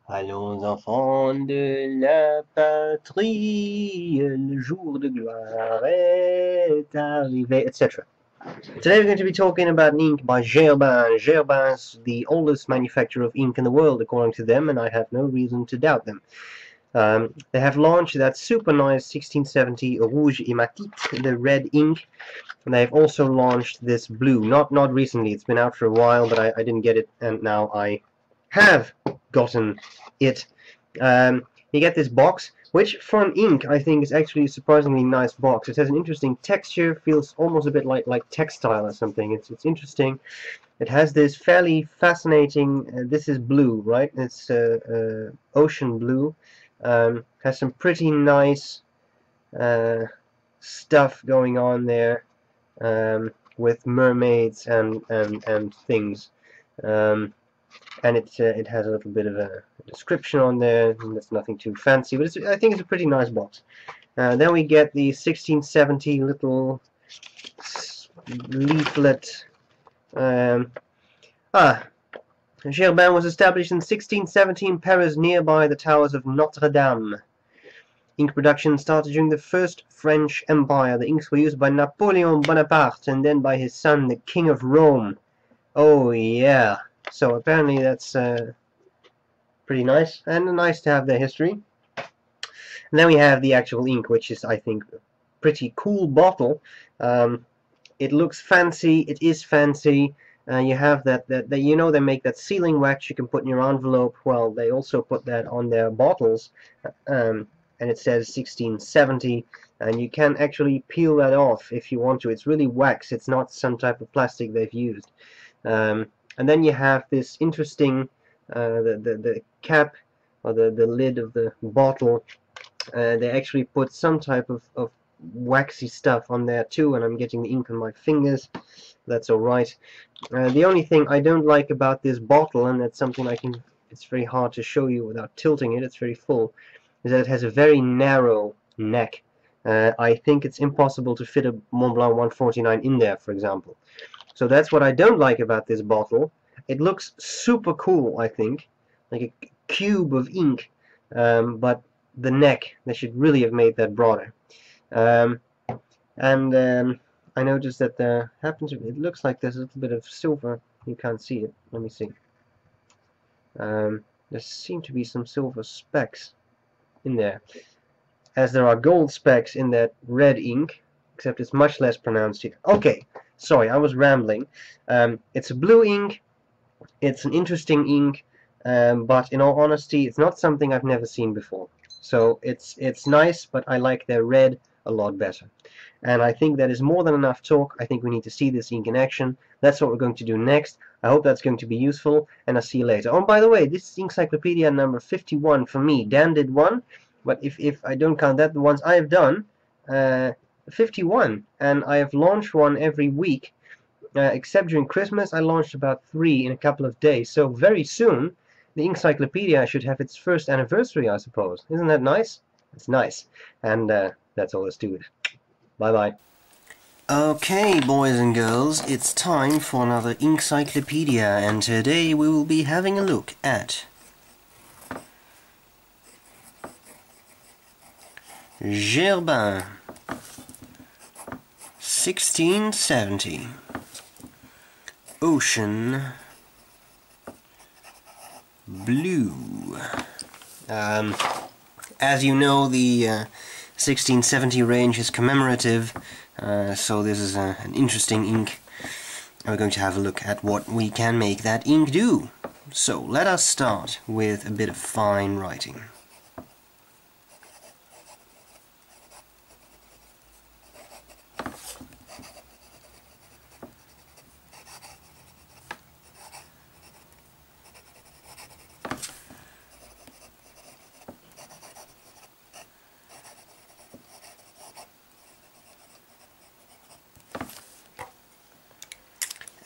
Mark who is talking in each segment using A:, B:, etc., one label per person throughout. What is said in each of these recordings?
A: Allons enfants de la patrie, le jour de gloire est arrivé, etc. Today we're going to be talking about ink by Herbin. Herbin's the oldest manufacturer of ink in the world, according to them, and I have no reason to doubt them. They have launched that super nice 1670 Rouge et Matite, the red ink, and they've also launched this blue. Not recently, it's been out for a while, but I didn't get it, and now I have gotten it. You get this box, which for an ink I think is actually a surprisingly nice box. It has an interesting texture, feels almost a bit like textile or something. It's interesting. It has this fairly fascinating, this is blue, right? It's ocean blue. Has some pretty nice stuff going on there, with mermaids and things. And it has a little bit of a description on there. That's nothing too fancy, but I think it's a pretty nice box. Then we get the 1670 little leaflet. Herbin was established in 1617 in Paris, nearby the towers of Notre Dame. Ink production started during the First French Empire. The inks were used by Napoleon Bonaparte and then by his son, the King of Rome. Oh yeah. So apparently that's pretty nice, and nice to have their history. And then we have the actual ink, which is, I think, a pretty cool bottle. It looks fancy. It is fancy. You have that you know, they make that sealing wax you can put in your envelope. Well, they also put that on their bottles, and it says 1670, and you can actually peel that off if you want to. It's really wax. It's not some type of plastic they've used. And then you have this interesting, the cap, or the lid of the bottle. They actually put some type of waxy stuff on there too, and I'm getting the ink on my fingers. That's alright. The only thing I don't like about this bottle, and that's something it's very hard to show you without tilting it, it's very full, is that it has a very narrow neck. I think it's impossible to fit a Mont Blanc 149 in there, for example. So that's what I don't like about this bottle. It looks super cool, I think, like a cube of ink, but the neck, they should really have made that broader. I noticed that there it looks like there's a little bit of silver. You can't see it. Let me see. There seem to be some silver specks in there, as there are gold specks in that red ink, except it's much less pronounced here. Okay. Sorry, I was rambling. It's a blue ink. It's an interesting ink, but in all honesty, it's not something I've never seen before. So it's nice, but I like their red a lot better. And I think that is more than enough talk. I think we need to see this ink in action. That's what we're going to do next. I hope that's going to be useful, and I'll see you later. Oh, by the way, this is Inkcyclopedia number 51 for me. Dan did one, but if I don't count that, the ones I have done, 51, and I have launched one every week, except during Christmas. I launched about 3 in a couple of days, so very soon the Inkcyclopedia should have its first anniversary, I suppose. Isn't that nice? It's nice, and that's all there's to it. Bye bye. Okay, boys and girls, it's time for another Inkcyclopedia, and today we will be having a look at Herbin 1670 Ocean Blue. As you know, the 1670 range is commemorative, so this is an interesting ink. We're going to have a look at what we can make that ink do. So let us start with a bit of fine writing.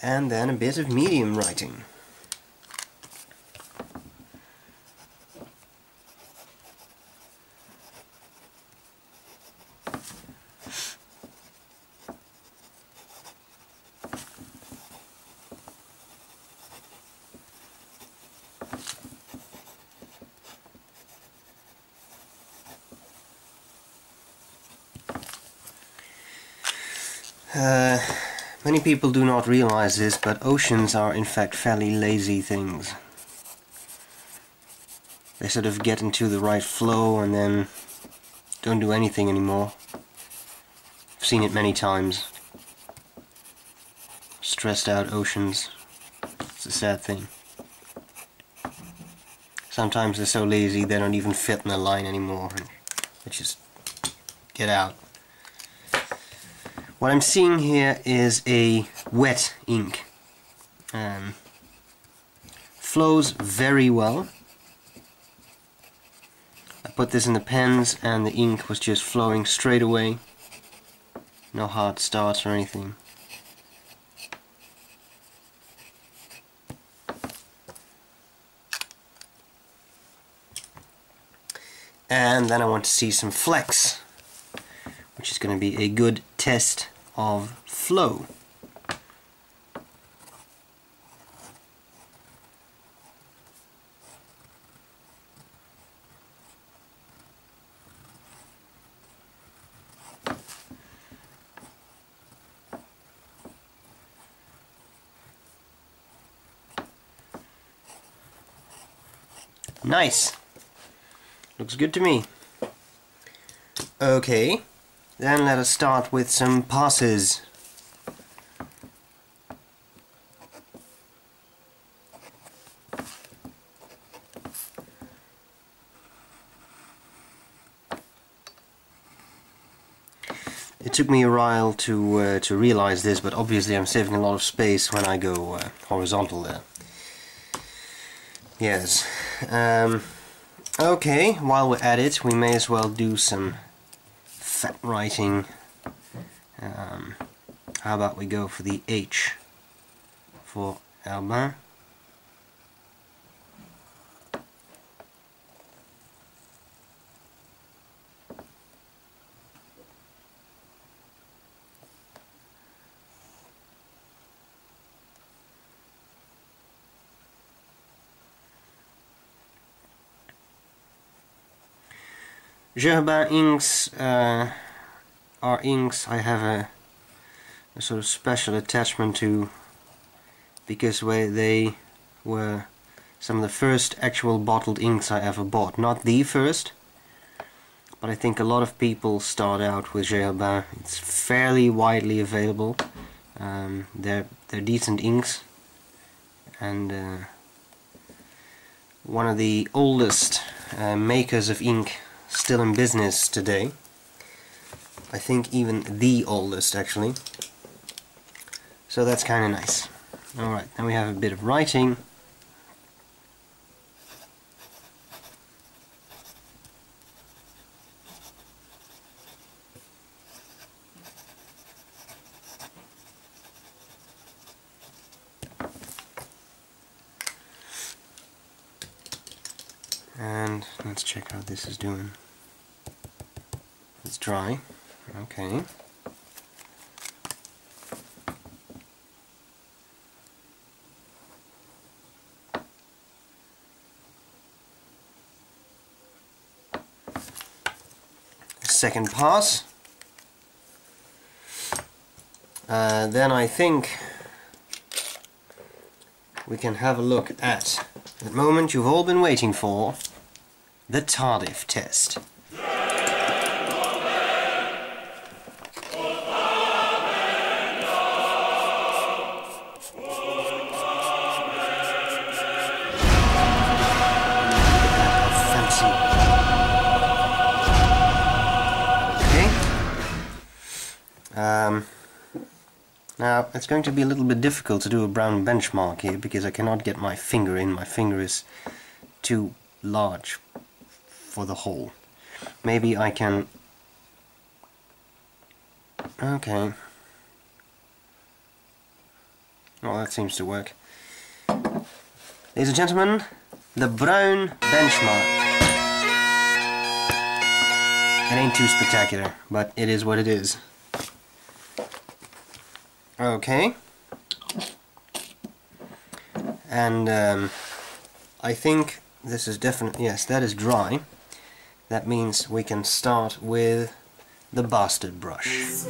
A: And then a bit of medium writing. Many people do not realize this, but oceans are in fact fairly lazy things. They sort of get into the right flow and then don't do anything anymore. I've seen it many times. Stressed out oceans. It's a sad thing. Sometimes they're so lazy they don't even fit in the line anymore. They just get out. What I'm seeing here is a wet ink. Flows very well. I put this in the pens and the ink was just flowing straight away. No hard starts or anything. And then I want to see some flecks, which is going to be a good test of flow. Nice. Looks good to me. Okay, then let us start with some passes. It took me a while to realize this, but obviously I'm saving a lot of space when I go horizontal there. Yes. Okay, while we're at it, we may as well do some fat writing. How about we go for the H for Herbin. Herbin inks are inks I have a sort of special attachment to, because they were some of the first actual bottled inks I ever bought. Not the first, but I think a lot of people start out with Herbin. It's fairly widely available. They're decent inks, and one of the oldest makers of ink still in business today. I think even the oldest, actually. So that's kind of nice. Alright, then we have a bit of writing. And let's check how this is doing. It's dry. Okay. Second pass. Then I think we can have a look at the moment you've all been waiting for, the Tardif Test. Now, it's going to be a little bit difficult to do a brown benchmark here because I cannot get my finger in. My finger is too large for the hole. Maybe I can... Okay. Well, that seems to work. Ladies and gentlemen, the brown benchmark. It ain't too spectacular, but it is what it is. Okay, and I think this is definitely, yes, that is dry. That means we can start with the bastard brush.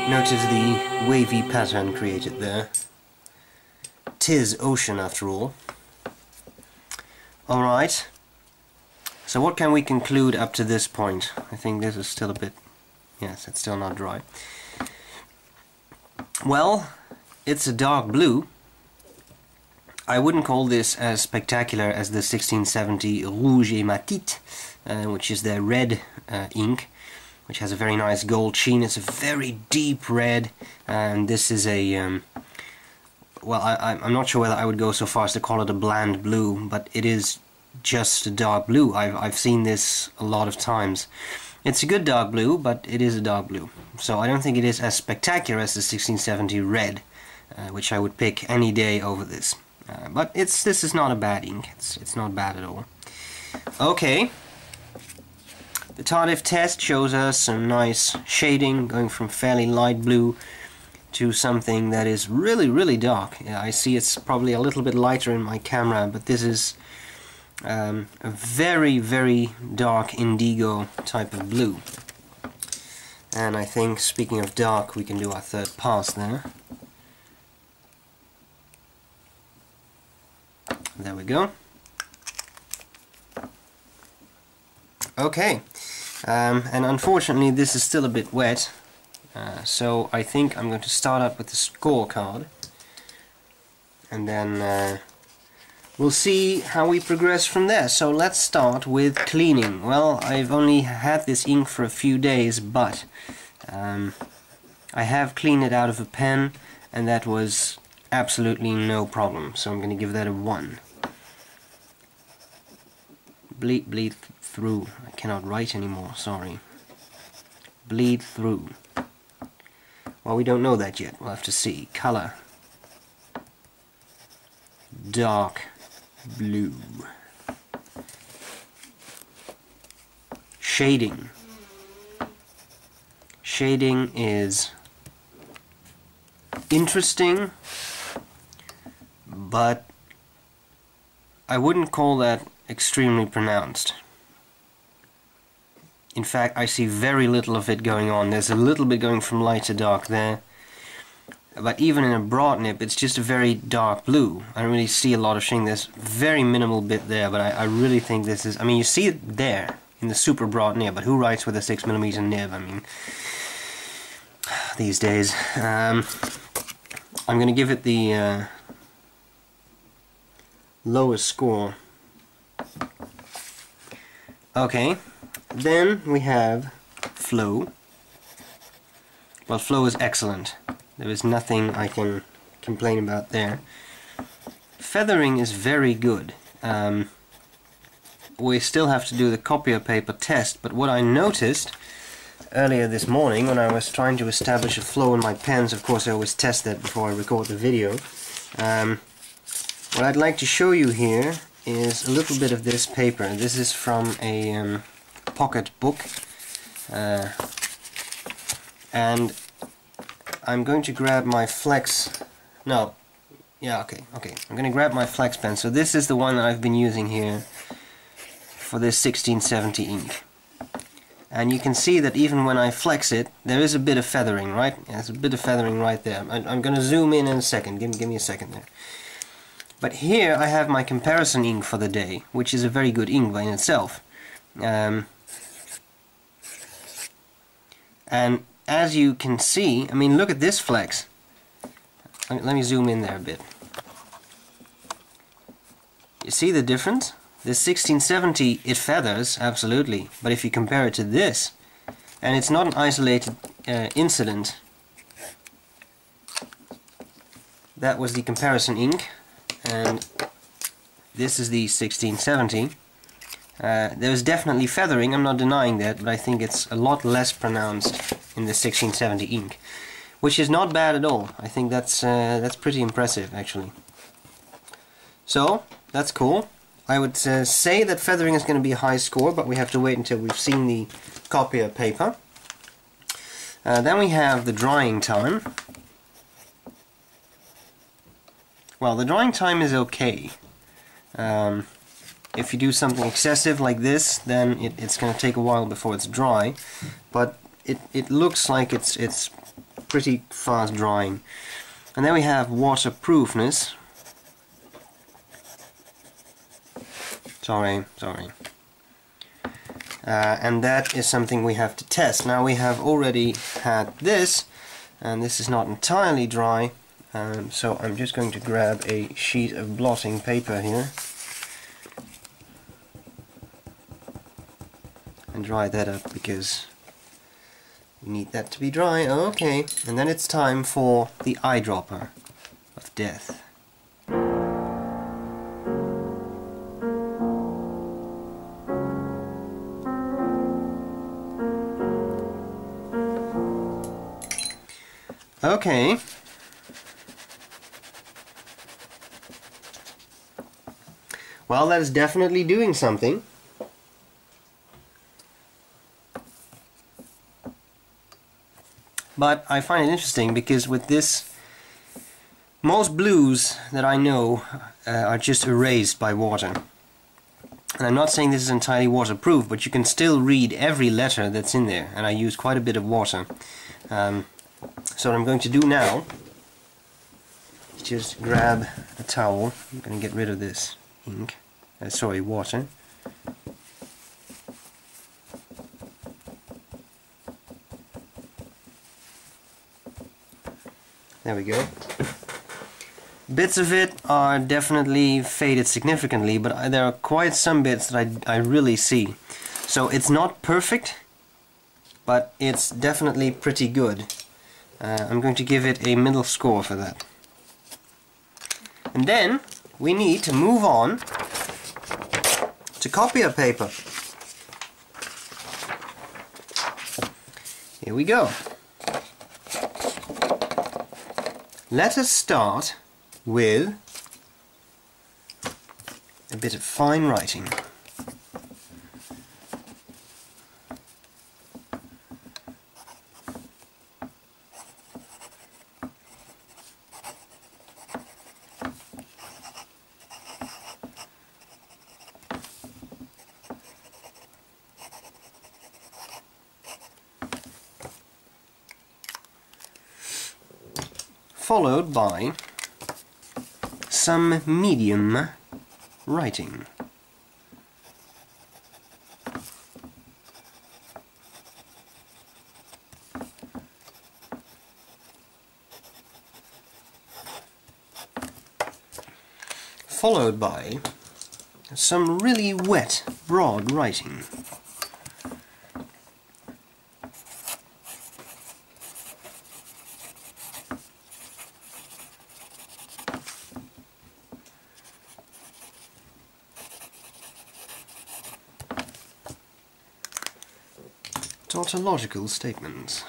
A: Notice the wavy pattern created there. 'Tis ocean after all. Alright, so what can we conclude up to this point? I think this is still a bit... yes, it's still not dry. Well, it's a dark blue. I wouldn't call this as spectacular as the 1670 Rouge et Matite, which is their red ink, which has a very nice gold sheen. It's a very deep red, and this is a... well, I'm not sure whether I would go so far as to call it a bland blue, but it is just a dark blue. I've seen this a lot of times. It's a good dark blue, but it is a dark blue. So I don't think it is as spectacular as the 1670 red, which I would pick any day over this. But this is not a bad ink. It's not bad at all. Okay. The Tardif Test shows us some nice shading, going from fairly light blue to something that is really, really dark. Yeah, I see it's probably a little bit lighter in my camera, but this is a very, very dark indigo type of blue. And I think, speaking of dark, we can do our third pass there. There we go. Okay, and unfortunately this is still a bit wet, so I think I'm going to start up with the scorecard, and then we'll see how we progress from there. So let's start with cleaning. Well, I've only had this ink for a few days, but I have cleaned it out of a pen, and that was absolutely no problem, so I'm going to give that a 1. Bleed through. I cannot write anymore, sorry. Bleed through. Well, we don't know that yet. We'll have to see. Color. Dark blue. Shading. Shading is interesting, but I wouldn't call that extremely pronounced. In fact, I see very little of it going on. There's a little bit going from light to dark there, but even in a broad nib, it's just a very dark blue. I don't really see a lot of shading. There's very minimal bit there, but I really think this is... I mean, you see it there in the super broad nib, but who writes with a 6mm nib? I mean, these days. I'm going to give it the lowest score. Okay, then we have flow. Well, flow is excellent. There is nothing I can complain about there. Feathering is very good. We still have to do the copier paper test, but what I noticed earlier this morning when I was trying to establish a flow in my pens, of course I always test that before I record the video, what I'd like to show you here is a little bit of this paper. This is from a pocket book, and I'm going to grab my flex... no, yeah, okay, I'm going to grab my flex pen. So this is the one that I've been using here for this 1670 ink. And you can see that even when I flex it, there is a bit of feathering, right? There's a bit of feathering right there. I'm going to zoom in a second. Give me a second there. But here I have my comparison ink for the day, which is a very good ink by in itself. And as you can see, I mean, look at this flex. Let me zoom in there a bit. You see the difference? This 1670, it feathers, absolutely. But if you compare it to this, and it's not an isolated incident. That was the comparison ink, and this is the 1670. There's definitely feathering, I'm not denying that, but I think it's a lot less pronounced in the 1670 ink, which is not bad at all. I think that's pretty impressive, actually. So, that's cool. I would say that feathering is going to be a high score, but we have to wait until we've seen the copier paper. Then we have the drying time. Well, the drying time is okay. If you do something excessive like this, then it's going to take a while before it's dry. But it looks like it's pretty fast drying. And then we have waterproofness. Sorry. And that is something we have to test. Now we have already had this, and this is not entirely dry, so I'm just going to grab a sheet of blotting paper here and dry that up, because we need that to be dry. Okay, and then it's time for the Eyedropper of Death. Okay. Well, that is definitely doing something. But I find it interesting because with this, most blues that I know are just erased by water. And I'm not saying this is entirely waterproof, but you can still read every letter that's in there, and I use quite a bit of water. So what I'm going to do now is just grab a towel. I'm going to get rid of this ink, water. There we go. Bits of it are definitely faded significantly, but there are quite some bits that I really see. So it's not perfect, but it's definitely pretty good. I'm going to give it a middle score for that. And then we need to move on to copier paper. Here we go. Let us start with a bit of fine writing. Followed by some medium writing. Followed by some really wet, broad writing. Tautological statements.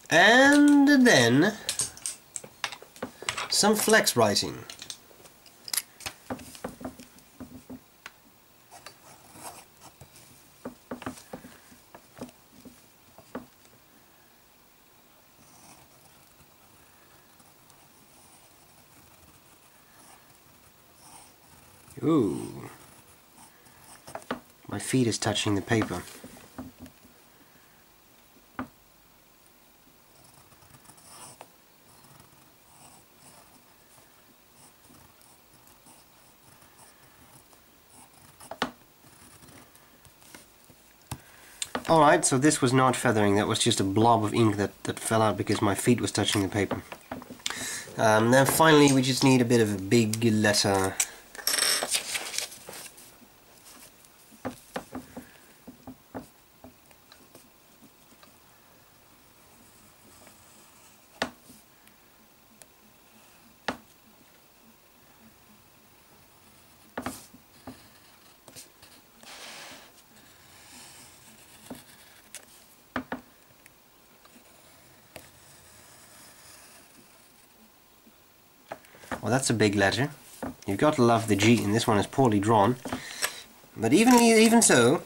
A: And then some flex writing. Ooh, my feet is touching the paper. Alright, so this was not feathering, that was just a blob of ink that fell out because my feet was touching the paper. Then finally we just need a bit of a big letter. Well, that's a big letter. You've got to love the G, and this one is poorly drawn. But even so,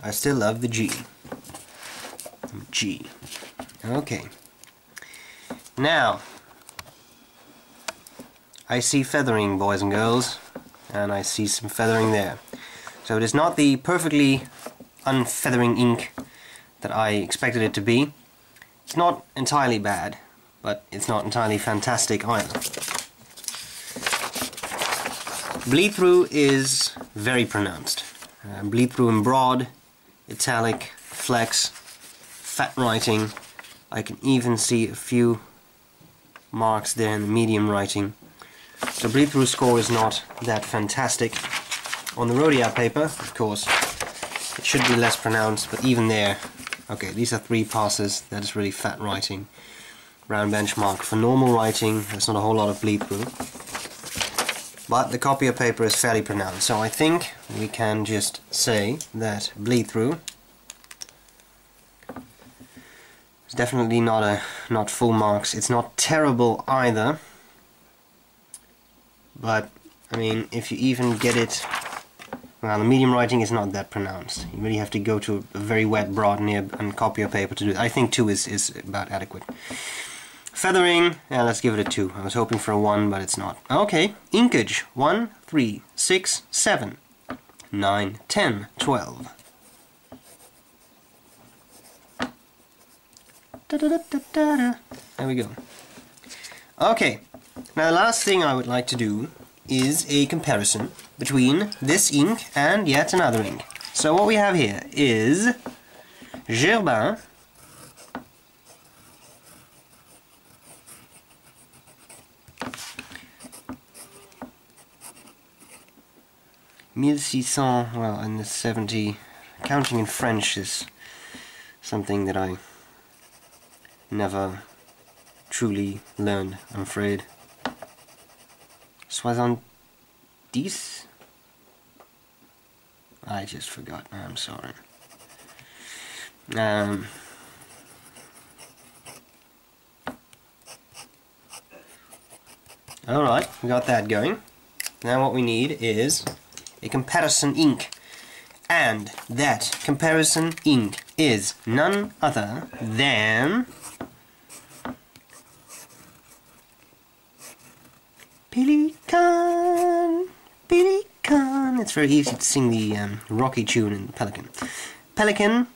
A: I still love the G. G. Okay. Now, I see feathering, boys and girls, and I see some feathering there. So it is not the perfectly unfeathering ink that I expected it to be. It's not entirely bad, but it's not entirely fantastic either. Bleed through is very pronounced. Bleed through in broad, italic, flex, fat writing. I can even see a few marks there in the medium writing. So bleed through score is not that fantastic. On the Rhodia paper, of course, it should be less pronounced, but even there, okay, these are 3 passes, that is really fat writing. Round benchmark. For normal writing, there's not a whole lot of bleed through. But the copier paper is fairly pronounced, so I think we can just say that bleed through is definitely not full marks. It's not terrible either, but I mean, if you even get it, well, the medium writing is not that pronounced. You really have to go to a very wet broad nib and copier paper to do it. I think 2 is about adequate. Feathering, yeah, let's give it a 2. I was hoping for a 1, but it's not. Okay, inkage, 1, 3, 6, 7, 9, 10, 12. There we go. Okay, now the last thing I would like to do is a comparison between this ink and yet another ink. So what we have here is Herbin well, and the 70. Counting in French is something that I never truly learned, I'm afraid. 70. I just forgot. I'm sorry. Alright, we got that going. Now what we need is a comparison ink. And that comparison ink is none other than Pelican. Pelican. It's very easy to sing the Rocky tune in Pelican. Pelican.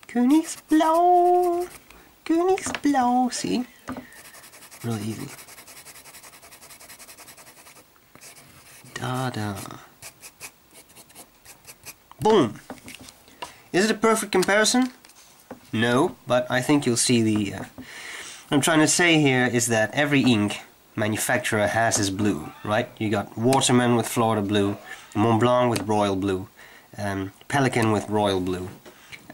A: Königsblau. Königsblau. See? Really easy. Da-da. Boom. Is it a perfect comparison? No, but I think you'll see the... what I'm trying to say here is that every ink manufacturer has his blue, right? You got Waterman with Florida blue, Mont Blanc with royal blue, Pelican with royal blue,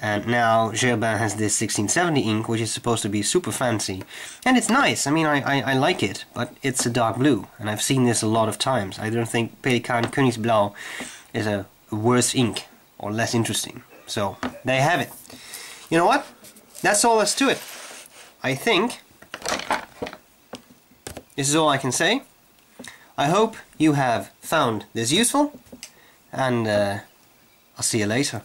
A: and now Herbin has this 1670 ink, which is supposed to be super fancy, and it's nice. I mean, I like it, but it's a dark blue, and I've seen this a lot of times. I don't think Pelican Königsblau is a worse ink or less interesting. So there you have it. You know what? That's all there's to it. I think this is all I can say. I hope you have found this useful, and I'll see you later.